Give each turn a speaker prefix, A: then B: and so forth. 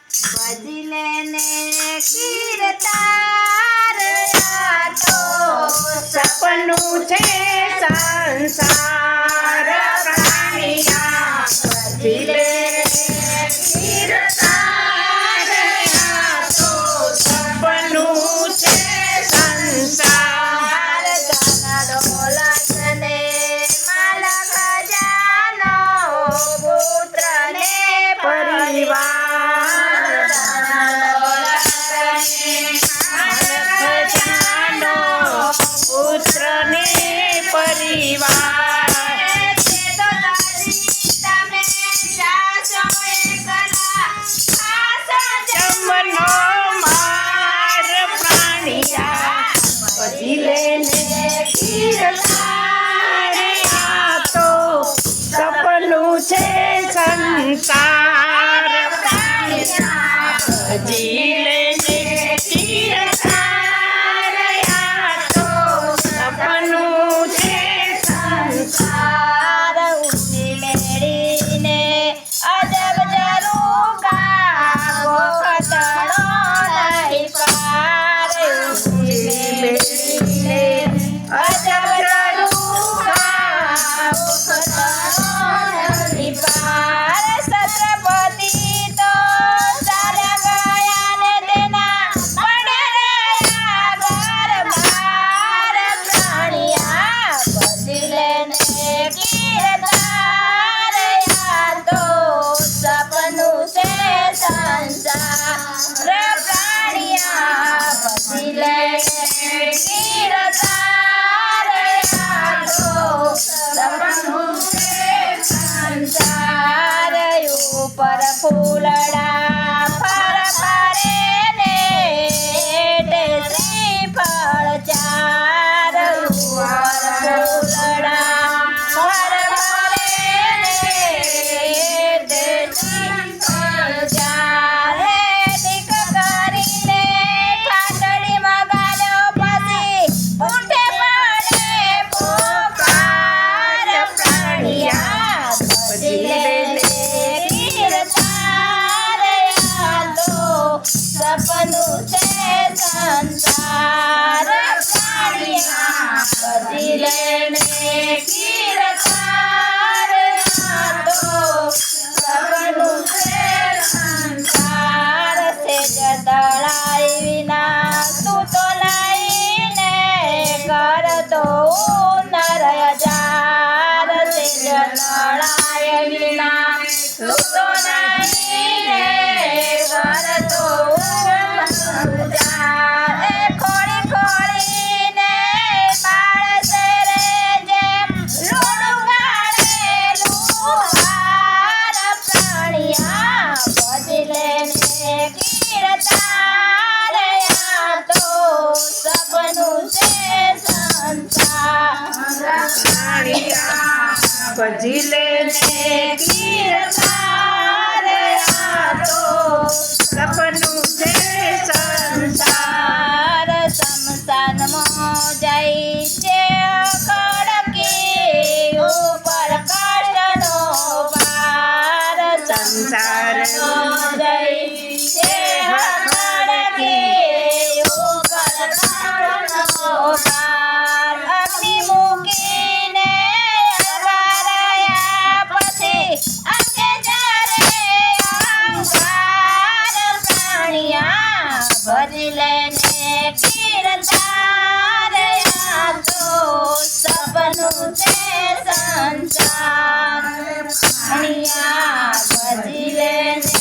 A: ભજી લેને કીર્તાર આ તો
B: સપનું છે સંસાર પ્રાણિયા ભજી લે કીર્તાર આ તો સપનું છે સંસાર
A: ધન દોલત ને માલ ખજાનો પુત્ર ને
B: પરિવાર ખજાનો પુત્ર ને પરિવાર જમનો માર પ્રાણિયા ભજી લેને કીર્તાર આ તો સપનું છે સંસાર પ્રાણિયા ભજી લેને કીર્તાર આ તો સપનું છે સંસાર
A: ઊંચી મેળીને અજબ જરુગા ગોખતડો નહીં પાર ઊંચી મેળીને અજબ જરુગા ગોખતડો નહીં પાર છત્રપતિ તો ચાલ્યા ગયા ને તેના પડે રે આગળ બાર પ્રાણિયા ભજી લેને કીર્તાર આ તો સપનું છે સંસાર પ્રાણિયા ભજી લેને કીર્તાર આ તો સપનું છે સંસાર ઉપર ફૂલડા ફર ફરે ને તે શ્રીફળ ચાર ઉપર ફૂલડા ફર ફરે ને તે શ્રીફળ ચાર દીક કરીને ઠાઠડીમાં ગાલ્યો પછી ઊંઠે પડે પોકાર પ્રાણિયા ભજી લેને કીર્તાર આ તો સપનું છે સંસાર પ્રાણિયા ભજી લેને કીર્તાર આ તો સપનું છે સંસાર સેજ દળાઈ વિના તું તો લઈને કરતો નર જાર સેજ દળાઈ વિના તું તો લઈને કરતો જાર ખોળી ખોળીને બાળશે રે જેમ લૂણું ગાળેલું હાર પ્રાણિયા ભજી લેને કીર્તાર આ તો સપનું છે સંસાર
B: પ્રાણિયા ભજી લેને કીર્તાર આ તો સપનું છે સંસાર
A: શમશાનમાં જાય છે ખડકી ઉપર કષ્ટનો પાર
B: સંસારમાં
A: જાય છે ખડકી ઉપર કષ્ટનો પાર અગ્નિ મૂકીને અગારાયા પછી અંતે જરે અંગાર પ્રાણિયા ભજી લેને કીર્તાર આ તો સપનું છે સંસાર પ્રાણિયા ભજી લેને